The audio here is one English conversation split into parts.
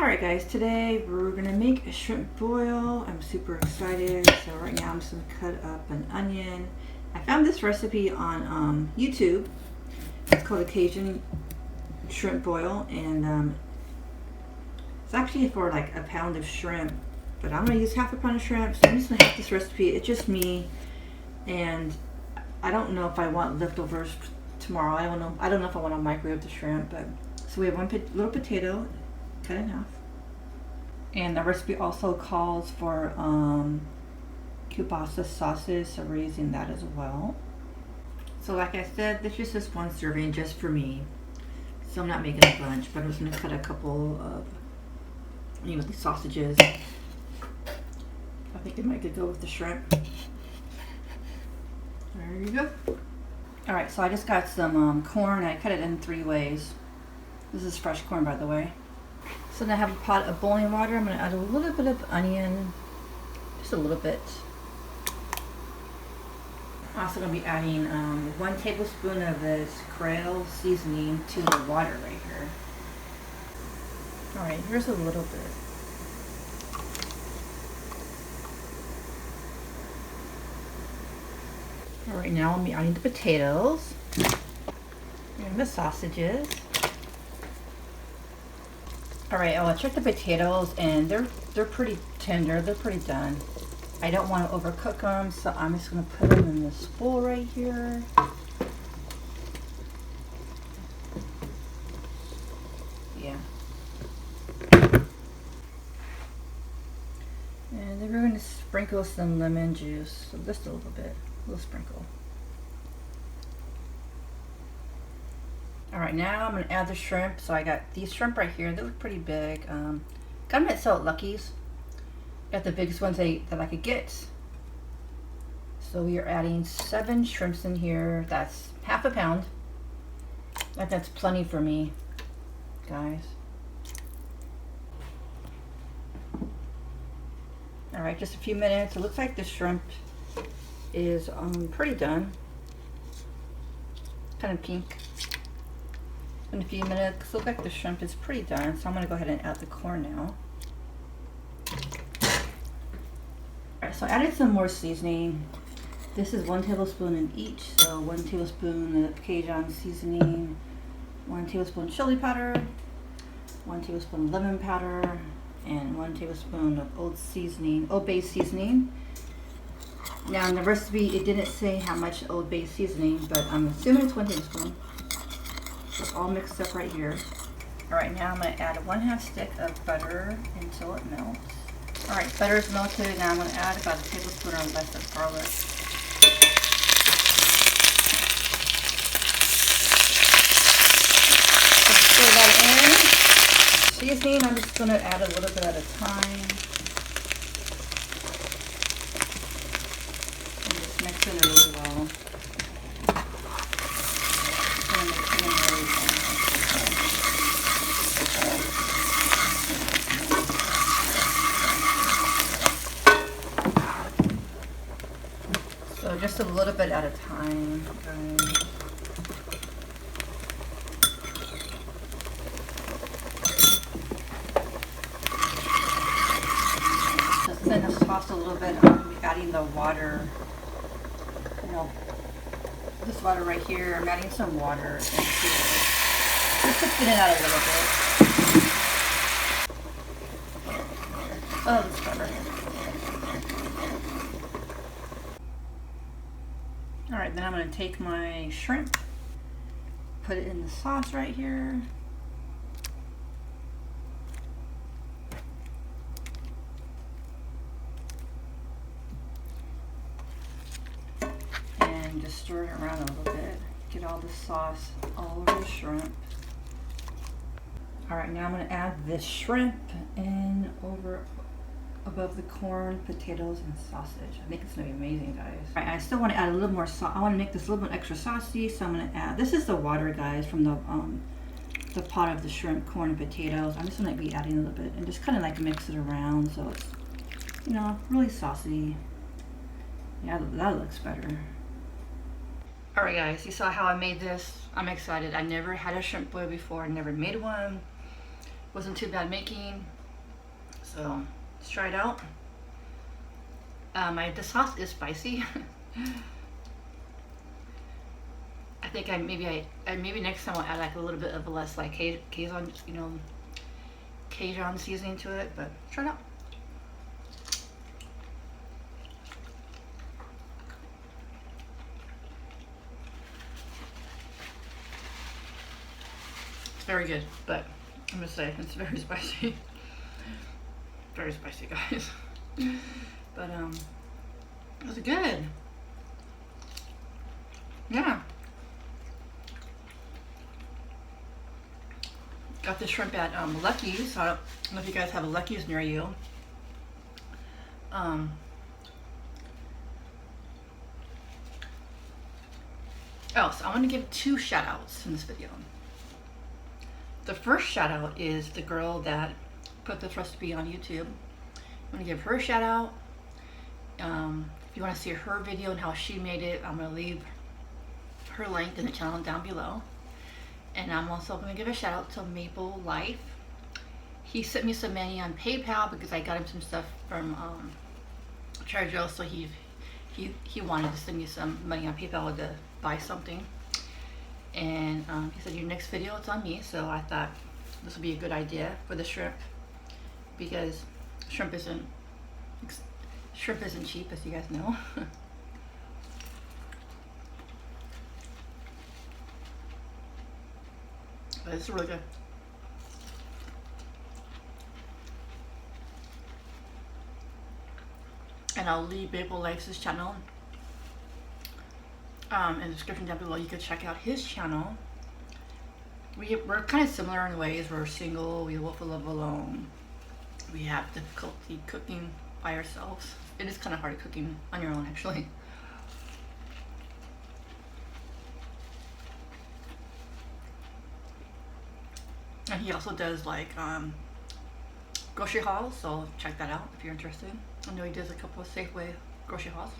Alright guys, today we're gonna make a shrimp boil. I'm super excited. So right now I'm just gonna cut up an onion. I found this recipe on YouTube. It's called a Cajun shrimp boil, and it's actually for like a pound of shrimp, but I'm gonna use half a pound of shrimp, so I'm just gonna have this recipe. It's just me, and I don't know if I want leftovers tomorrow. I don't know if I want to microwave the shrimp, but so we have one little potato cut in half, and the recipe also calls for kielbasa sauces, so we're using that as well. So like I said, this is just one serving just for me, so I'm not making a bunch, but I'm just going to cut a couple of these sausages. I think it might go with the shrimp. There you go. Alright, so I just got some corn. I cut it in 3 ways. This is fresh corn, by the way. So now I have a pot of boiling water. I'm going to add a little bit of onion, just a little bit. I'm also going to be adding 1 tablespoon of this Karebear seasoning to the water right here. Alright, here's a little bit. Alright, now I'll be adding the potatoes and the sausages. Alright, I checked the potatoes and they're pretty tender, they're pretty done. I don't want to overcook them, so I'm just going to put them in this bowl right here. Yeah. And then we're going to sprinkle some lemon juice, so just a little bit, a little sprinkle. Alright, now I'm going to add the shrimp. So I got these shrimp right here. They look pretty big. Got them at Salt Lucky's. Got the biggest ones that I could get. So we are adding 7 shrimps in here. That's half a pound. That's plenty for me, guys. Alright, just a few minutes. It looks like the shrimp is pretty done. Kind of pink. In a few minutes. Looks like the shrimp is pretty done, so I'm going to go ahead and add the corn now. Alright, so I added some more seasoning. This is 1 tablespoon in each, so 1 tablespoon of Cajun seasoning, 1 tablespoon chili powder, 1 tablespoon lemon powder, and 1 tablespoon of Old Bay seasoning. Now in the recipe it didn't say how much Old Bay seasoning, but I'm assuming it's 1 tablespoon. It's all mixed up right here. Alright, now I'm going to add 1/2 stick of butter until it melts. Alright, butter is melted. Now I'm going to add about a tablespoon or less of garlic. Just stir that in. Seasoning, I'm just going to add a little bit at a time. And just mix it really well. So just a little bit at a time, guys. Just in the sauce a little bit, I'm going to be adding the water. This water right here, I'm adding some water into it. Just to thin it out a little bit. Oh, this butter. Alright, then I'm going to take my shrimp, put it in the sauce right here. And just stir it around a little bit. Get all the sauce all over the shrimp. Alright, now I'm going to add this shrimp in above the corn, potatoes, and sausage. I think it's going to be amazing, guys. Alright, I still want to add a little more sauce. I want to make this a little bit extra saucy, so I'm going to add, this is the water, guys, from the pot of the shrimp, corn, and potatoes. I'm just going to be adding a little bit and just kind of like mix it around so it's, really saucy. Yeah, that looks better. Alright guys, you saw how I made this. I'm excited. I never had a shrimp boil before. I never made one. Wasn't too bad making, so let's try it out. The sauce is spicy. I think maybe next time I'll add like a little bit of less like Cajun, you know, Cajun seasoning to it, but try it out. It's very good, but I'm gonna say it's very spicy. Very spicy, guys. But it was good. Yeah. Got the shrimp at Lucky's. I don't know if you guys have a Lucky's near you. Oh, so I want to give 2 shout outs in this video. The first shout out is the girl that put this recipe on YouTube. I'm going to give her a shout out. If you want to see her video and how she made it, I'm going to leave her link in the channel down below. And I'm also going to give a shout out to Maple Life. He sent me some money on PayPal because I got him some stuff from Trader Joe's, so he wanted to send me some money on PayPal to buy something. And he said, your next video, it's on me. So I thought this would be a good idea for the shrimp, because shrimp isn't cheap, as you guys know. But it's really good. And I'll leave Maple Life's channel in the description down below. You can check out his channel. We're kind of similar in ways. We're single, we live alone. We have difficulty cooking by ourselves. It is kind of hard cooking on your own, actually. And he also does like grocery hauls, so check that out if you're interested. I know he does a couple of Safeway grocery hauls.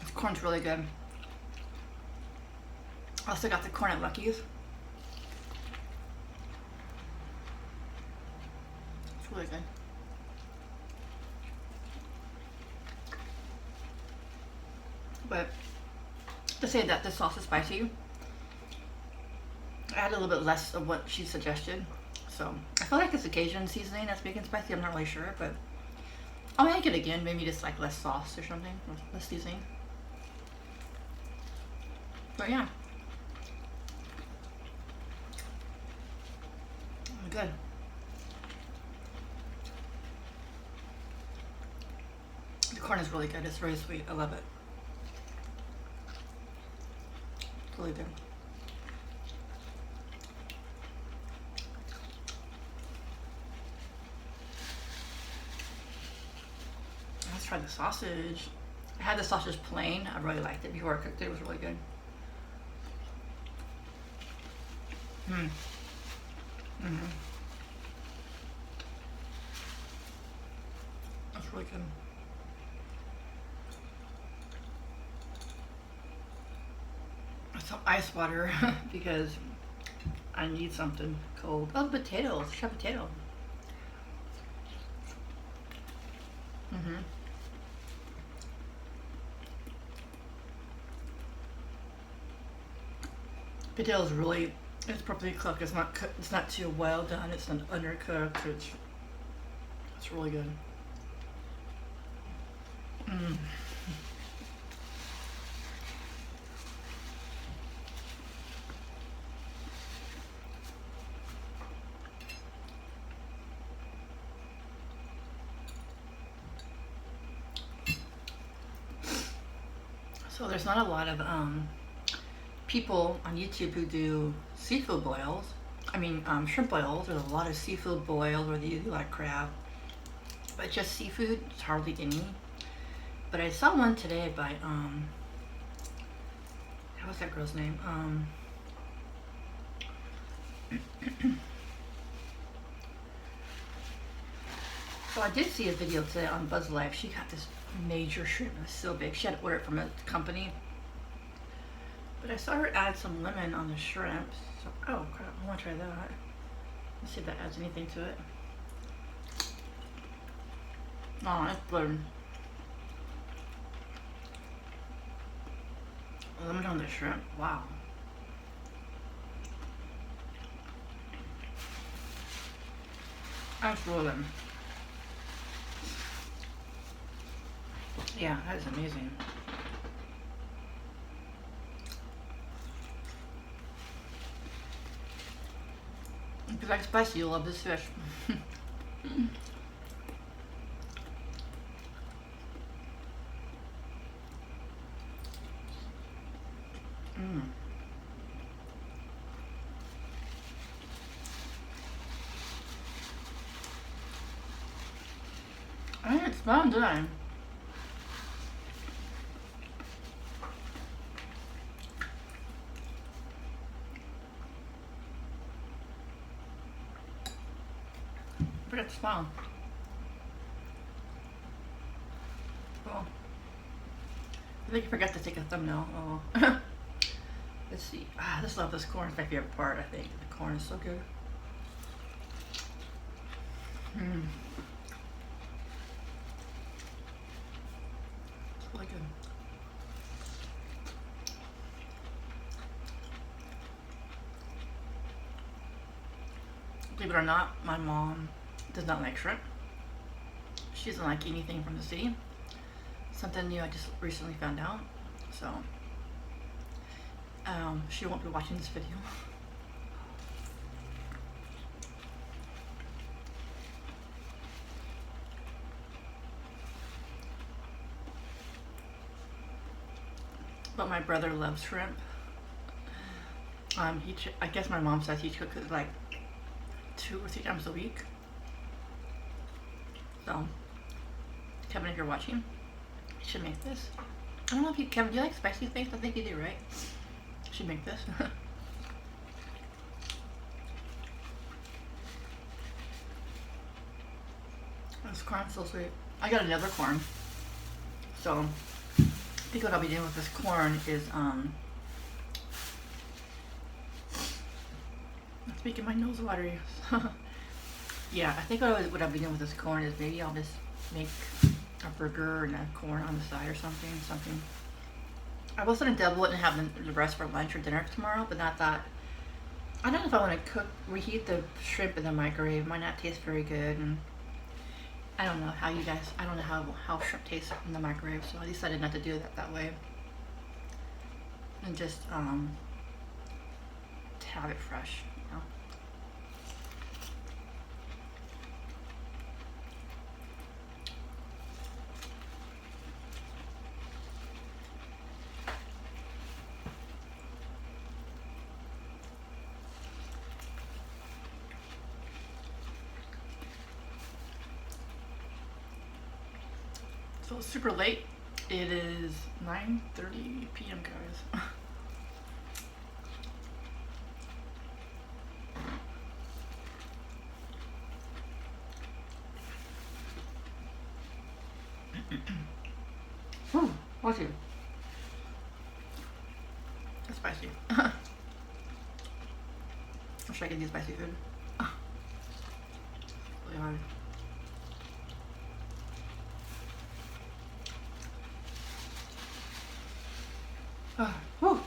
This corn's really good. I also got the corn at Lucky's. It's really good. But to say that the sauce is spicy, I had a little bit less of what she suggested. So I feel like it's a Cajun seasoning that's making spicy. I'm not really sure, but I'll make it again. Maybe just like less sauce or something, less seasoning. But yeah, good. The corn is really good. It's very sweet. I love it. It's really good. Let's try the sausage. I had the sausage plain. I really liked it before I cooked it. It was really good. That's really good. Some ice water because I need something cold. Oh, potatoes. Shove potato. Potatoes really, it's properly cooked. It's not cooked, it's not too well done. It's not undercooked. It's really good. So there's not a lot of people on YouTube who do seafood boils. I mean, shrimp boils. There's a lot of seafood boils where they do like crab, but just seafood, it's hardly any. But I saw one today by what's that girl's name? So I did see a video today on Buzz Life. She got this major shrimp. It was so big. She had to order it from a company. But I saw her add some lemon on the shrimp, Oh crap, I want to try that. Let's see if that adds anything to it. Oh, that's good. Lemon on the shrimp, wow. That's really good. Yeah, that is amazing. If you like spicy, you'll love this fish. I think it's fun, didn't I? I forgot to smile. Cool. I think I forgot to take a thumbnail. Oh. Let's see. I just love this corn. It's my favorite part, I think. The corn is so good. It's really good. Believe it or not, my mom does not like shrimp. She doesn't like anything from the sea. Something new I just recently found out. So, she won't be watching this video. But my brother loves shrimp. I guess my mom says he cooks it like 2 or 3 times a week. So, Kevin, if you're watching, you should make this. I don't know if you, Kevin, do you like spicy things? I think you do, right? You should make this. This corn's so sweet. I got another corn. So, I think what I'll be doing with this corn is, it's making my nose watery. Yeah, I think what I'll be doing with this corn is maybe I'll just make a burger and a corn on the side or something. I was gonna double it and have the rest for lunch or dinner tomorrow, but I thought, I don't know if I want to reheat the shrimp in the microwave. It might not taste very good, and I don't know how I don't know how shrimp tastes in the microwave, so I decided not to do that way. And just to have it fresh, you know. So it's super late. It is 9:30 p.m. guys. Whew, what's it? It's spicy. I wish I could do spicy food. Really hard. Whew.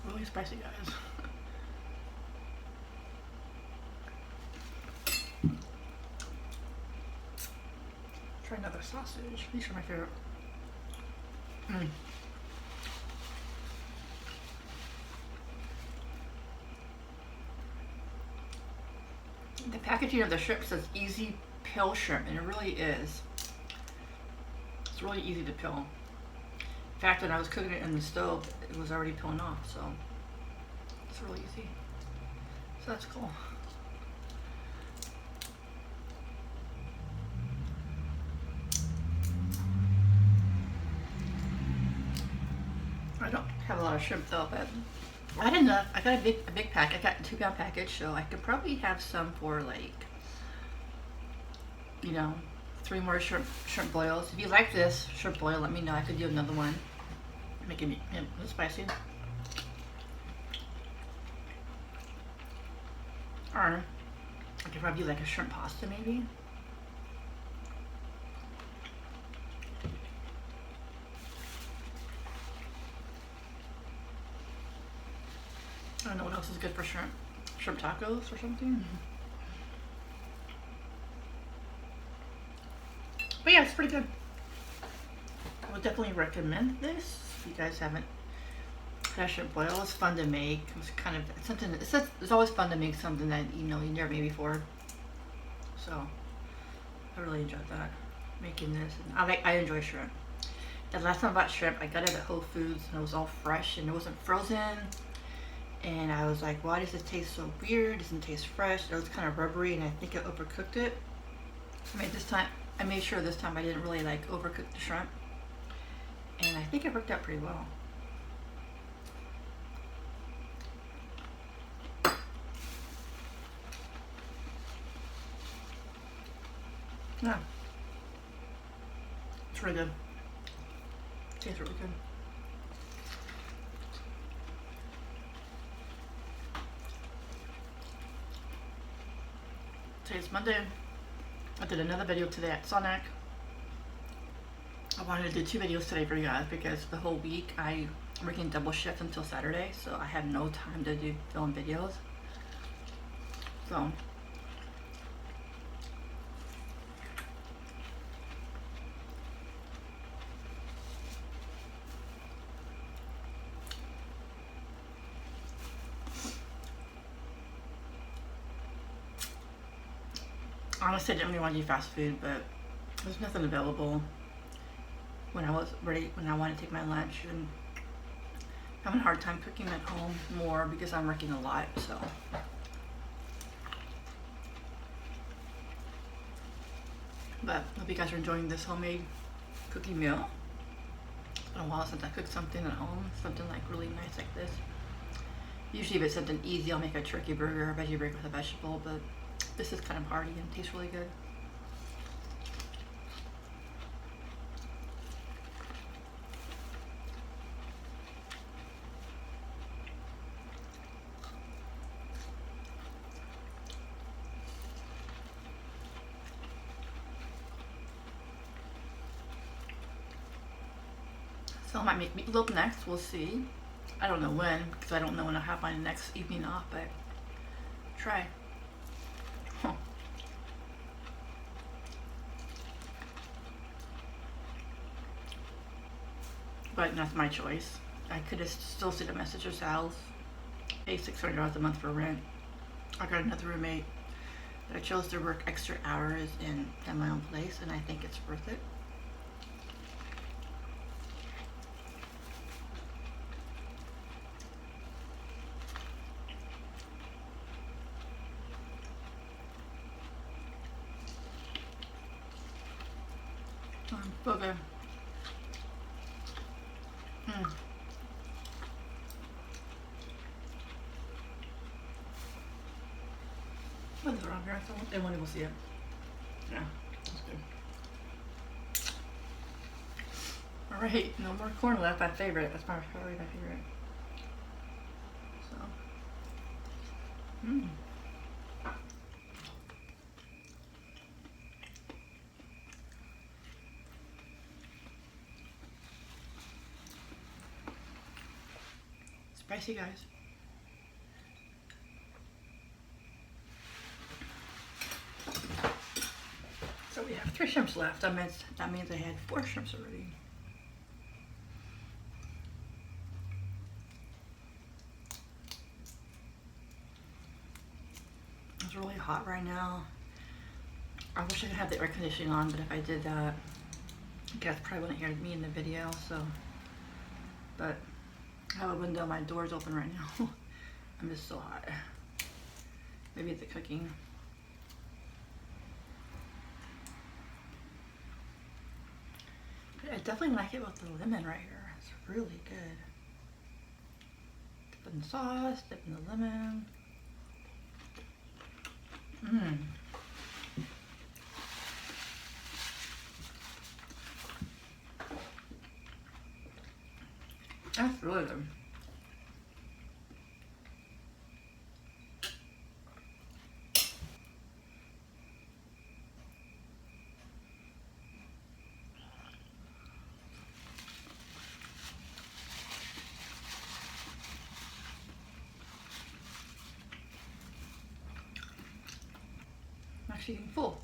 Really spicy, guys. Try another sausage. These are my favorite. The packaging of the shrimp says easy peel shrimp, and it really is. It's really easy to peel. In fact, when I was cooking it in the stove, it was already peeling off, so it's really easy. So that's cool. I don't have a lot of shrimp though, but I had enough. I got a big pack. I got a 2-pound package, so I could probably have some for like, you know, 3 more shrimp boils. If you like this shrimp boil, let me know. I could do another one. making it spicy. Or I could probably do like a shrimp pasta maybe. I don't know what else is good for shrimp. Shrimp tacos or something. But yeah, it's pretty good. I would definitely recommend this if you guys haven't had shrimp boil. It's fun to make. It's kind of something. It's always fun to make something that you never made before. So I really enjoyed that, making this. And I enjoy shrimp. The last time I bought shrimp, I got it at Whole Foods and it was all fresh and it wasn't frozen. And I was like, why does this taste so weird? It doesn't taste fresh. It was kind of rubbery and I think I overcooked it. I made sure this time I didn't really like overcook the shrimp. And I think it worked out pretty well. Yeah. It's really good. Tastes really good. Today's Monday. I did another video today at Sonic. I wanted to do 2 videos today for you guys because the whole week I'm working double shift until Saturday, so I had no time to film videos. So honestly, I didn't really want to do fast food, but there's nothing available when I wanted to take my lunch, and I'm having a hard time cooking at home more because I'm working a lot, so. But I hope you guys are enjoying this homemade cookie meal. It's been a while since I cooked something at home, something like really nice like this. Usually if it's something easy, I'll make a turkey burger or a veggie burger with a vegetable, but this is kind of hearty and tastes really good. So I might make meatloaf next, we'll see. I don't know when, because I don't know when I'll have my next evening off, but try. Huh. But that's my choice. I could have still sent a message to Sal's, pay $600 a month for rent. I got another roommate, but I chose to work extra hours and have my own place, and I think it's worth it. Okay. What's around here? They won't even see it. Yeah, that's good. Alright, no more corn left. My favorite. That's probably my favorite. So. Spicy, guys. So we have 3 shrimps left. That means I had 4 shrimps already. It's really hot right now. I wish I could have the air conditioning on, but if I did that, you guys probably wouldn't hear me in the video, so. But I have a window, my door's open right now. I'm just so hot. Maybe it's the cooking. But I definitely like it with the lemon right here. It's really good. Dip in the sauce, dip in the lemon. That's really good. I'm actually getting full.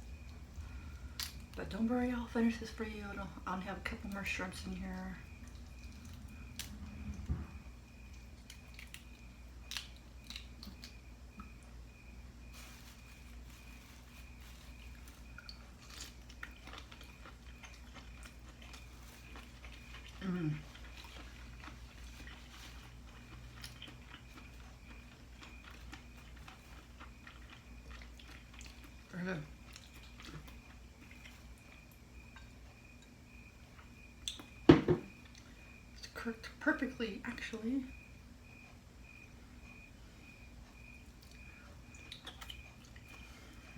But don't worry, I'll finish this for you. I'll have a couple more shrimps in here. Mm. Very good. It's cooked perfectly, actually.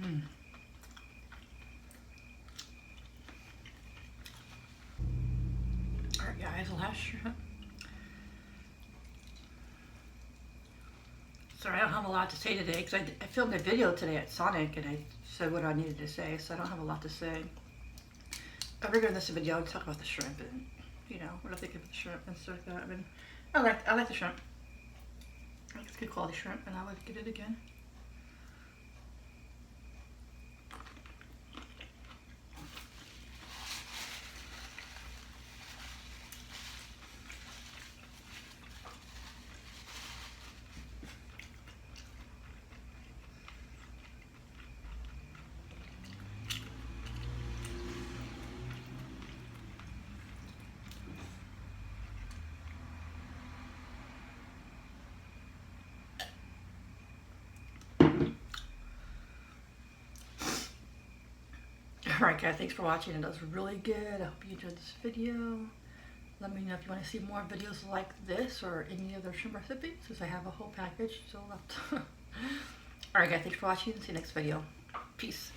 Mm. Alright guys, last shrimp. Sorry, I don't have a lot to say today because I filmed a video today at Sonic and I said what I needed to say, so I don't have a lot to say. Every in this video, I'll talk about the shrimp and, you know, what I think of the shrimp and stuff like that. I mean, I like the shrimp. I think it's good quality shrimp, and I would get it again. Alright guys, thanks for watching. It was really good. I hope you enjoyed this video. Let me know if you want to see more videos like this or any other shrimp recipes, since I have a whole package still left. Alright guys, thanks for watching. See you next video. Peace.